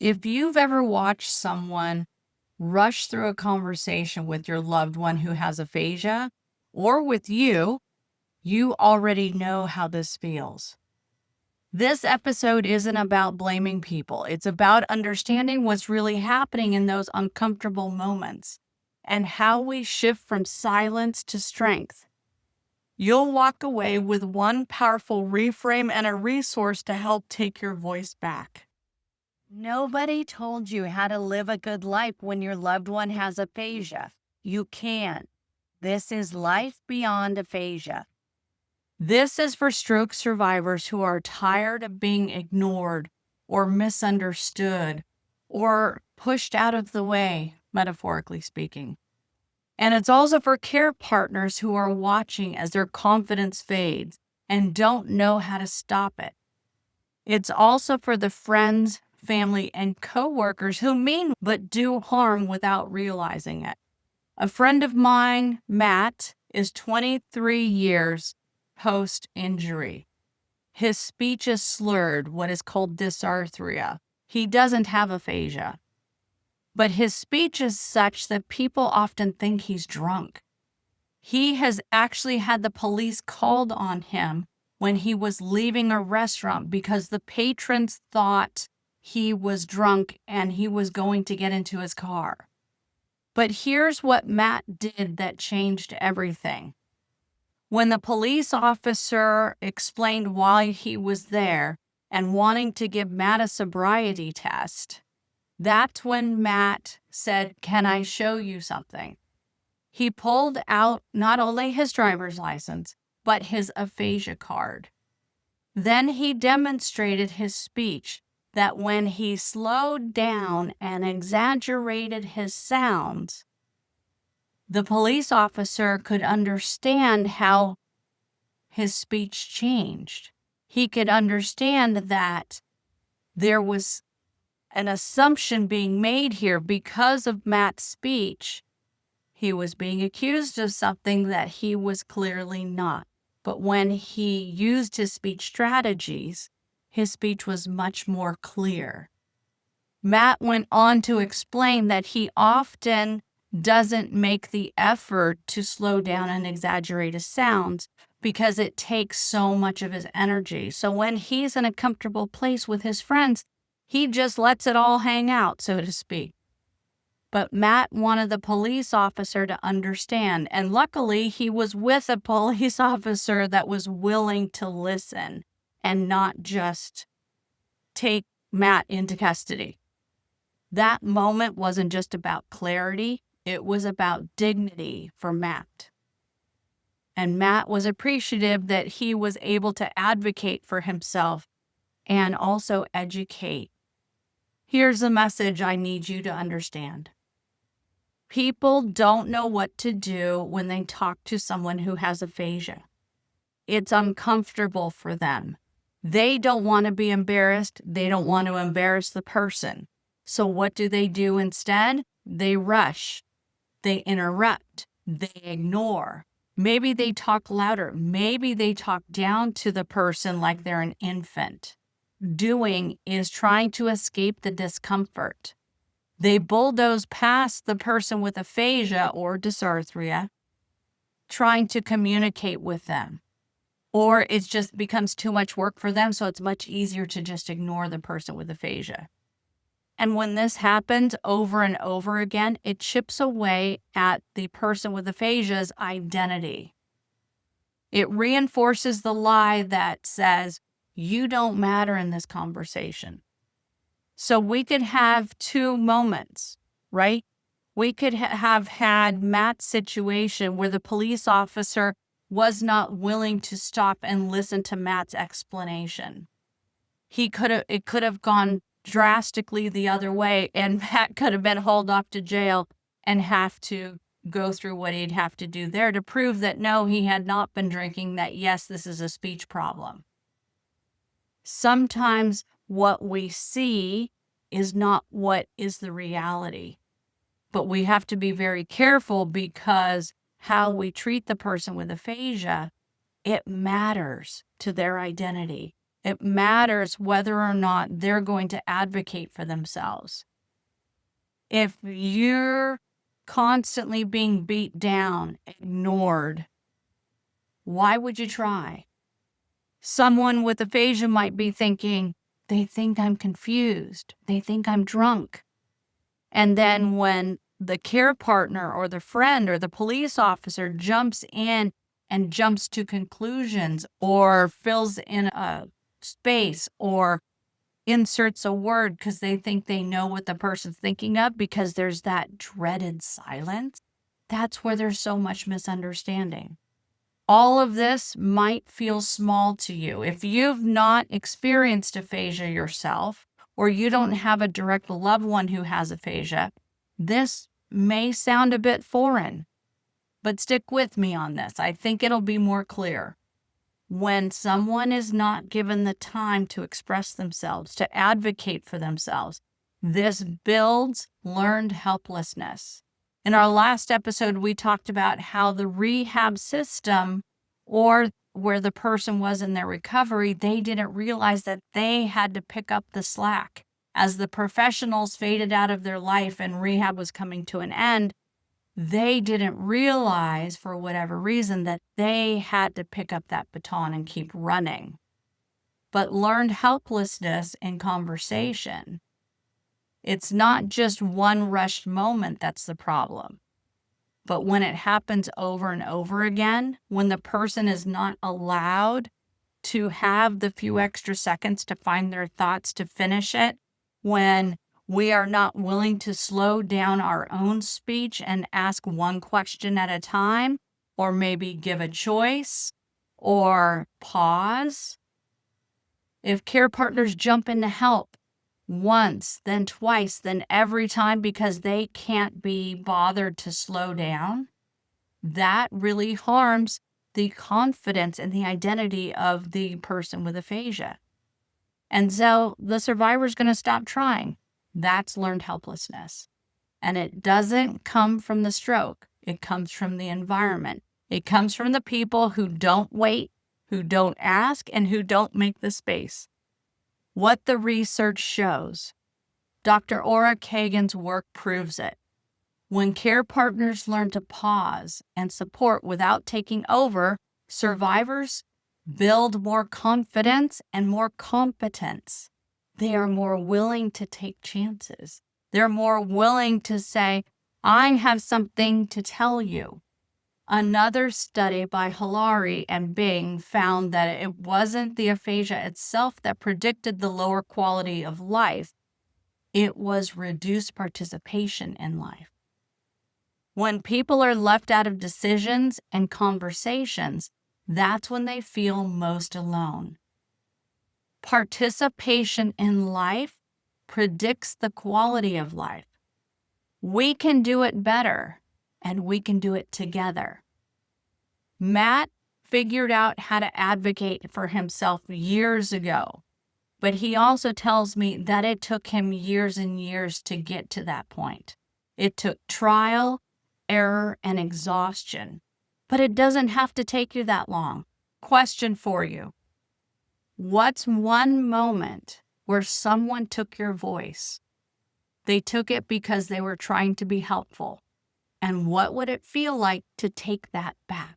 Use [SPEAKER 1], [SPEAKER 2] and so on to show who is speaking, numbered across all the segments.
[SPEAKER 1] If you've ever watched someone rush through a conversation with your loved one who has aphasia or with you, you already know how this feels. This episode isn't about blaming people. It's about understanding what's really happening in those uncomfortable moments and how we shift from silence to strength. You'll walk away with one powerful reframe and a resource to help take your voice back. Nobody told you how to live a good life when your loved one has aphasia. You can. This is Life Beyond Aphasia. This is for stroke survivors who are tired of being ignored or misunderstood or pushed out of the way, metaphorically speaking. And it's also for care partners who are watching as their confidence fades and don't know how to stop it. It's also for the friends, family, and coworkers who mean but do harm without realizing it. A friend of mine, Matt, is 23 years post-injury. His speech is slurred, what is called dysarthria. He doesn't have aphasia, but his speech is such that people often think he's drunk. He has actually had the police called on him when he was leaving a restaurant because the patrons thought he was drunk and he was going to get into his car. But here's what Matt did that changed everything. When the police officer explained why he was there and wanting to give Matt a sobriety test, that's when Matt said, "Can I show you something?" He pulled out not only his driver's license, but his aphasia card. Then he demonstrated his speech that when he slowed down and exaggerated his sounds, the police officer could understand how his speech changed. He could understand that there was an assumption being made here because of Matt's speech. He was being accused of something that he was clearly not. But when he used his speech strategies, his speech was much more clear. Matt went on to explain that he often doesn't make the effort to slow down and exaggerate his sounds because it takes so much of his energy. So when he's in a comfortable place with his friends, he just lets it all hang out, so to speak. But Matt wanted the police officer to understand, and luckily he was with a police officer that was willing to listen and not just take Matt into custody. That moment wasn't just about clarity, it was about dignity for Matt. And Matt was appreciative that he was able to advocate for himself and also educate. Here's a message I need you to understand. People don't know what to do when they talk to someone who has aphasia. It's uncomfortable for them. They don't want to be embarrassed. They don't want to embarrass the person. So what do they do instead? They rush. They interrupt. They ignore. Maybe they talk louder. Maybe they talk down to the person like they're an infant. Doing is trying to escape the discomfort. They bulldoze past the person with aphasia or dysarthria, trying to communicate with them. Or it just becomes too much work for them, so it's much easier to just ignore the person with aphasia. And when this happens over and over again, it chips away at the person with aphasia's identity. It reinforces the lie that says, you don't matter in this conversation. So we could have two moments, right? We could have had Matt's situation where the police officer was not willing to stop and listen to Matt's explanation. It could have gone drastically the other way, and Matt could have been hauled off to jail and have to go through what he'd have to do there to prove that no, he had not been drinking, that yes, this is a speech problem. Sometimes what we see is not what is the reality, but we have to be very careful because how we treat the person with aphasia, it matters to their identity. It matters whether or not they're going to advocate for themselves. If you're constantly being beat down, ignored, why would you try? Someone with aphasia might be thinking, they think I'm confused. They think I'm drunk. And then when the care partner or the friend or the police officer jumps in and jumps to conclusions or fills in a space or inserts a word because they think they know what the person's thinking of because there's that dreaded silence, that's where there's so much misunderstanding. All of this might feel small to you. If you've not experienced aphasia yourself, or you don't have a direct loved one who has aphasia, this may sound a bit foreign, but stick with me on this. I think it'll be more clear. When someone is not given the time to express themselves, to advocate for themselves, this builds learned helplessness. In our last episode, we talked about how the rehab system, or where the person was in their recovery, they didn't realize that they had to pick up the slack. As the professionals faded out of their life and rehab was coming to an end, they didn't realize, for whatever reason, that they had to pick up that baton and keep running. But learned helplessness in conversation, it's not just one rushed moment that's the problem. But when it happens over and over again, when the person is not allowed to have the few extra seconds to find their thoughts to finish it, when we are not willing to slow down our own speech and ask one question at a time, or maybe give a choice, or pause. If care partners jump in to help once, then twice, then every time because they can't be bothered to slow down, that really harms the confidence and the identity of the person with aphasia. And so the survivor is going to stop trying. That's learned helplessness. And it doesn't come from the stroke. It comes from the environment. It comes from the people who don't wait, who don't ask, and who don't make the space. What the research shows, Dr. Ora Kagan's work proves it. When care partners learn to pause and support without taking over, survivors build more confidence and more competence. They are more willing to take chances. They're more willing to say, I have something to tell you. Another study by Hilary and Bing found that it wasn't the aphasia itself that predicted the lower quality of life. It was reduced participation in life. When people are left out of decisions and conversations, that's when they feel most alone. Participation in life predicts the quality of life. We can do it better, and we can do it together. Matt figured out how to advocate for himself years ago, but he also tells me that it took him years and years to get to that point. It took trial, error, and exhaustion, but it doesn't have to take you that long. Question for you. What's one moment where someone took your voice? They took it because they were trying to be helpful. And what would it feel like to take that back?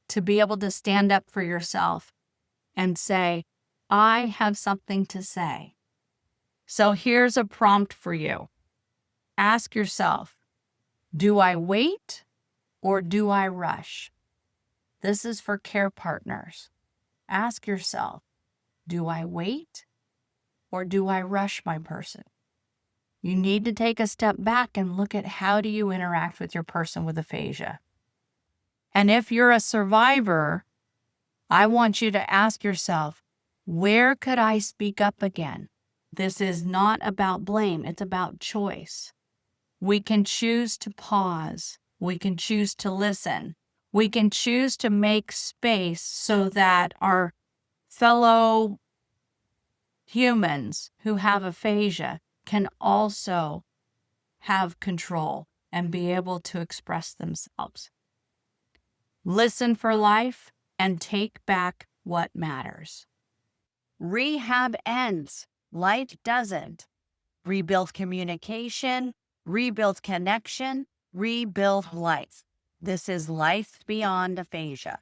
[SPEAKER 1] To be able to stand up for yourself and say, I have something to say. So here's a prompt for you. Ask yourself, do I wait or do I rush? This is for care partners. Ask yourself, do I wait or do I rush my person? You need to take a step back and look at how do you interact with your person with aphasia. And if you're a survivor, I want you to ask yourself, where could I speak up again? This is not about blame, it's about choice. We can choose to pause. We can choose to listen. We can choose to make space so that our fellow humans who have aphasia can also have control and be able to express themselves. Listen for life and take back what matters. Rehab ends. Life doesn't. Rebuild communication, rebuild connection, rebuild life. This is life beyond aphasia.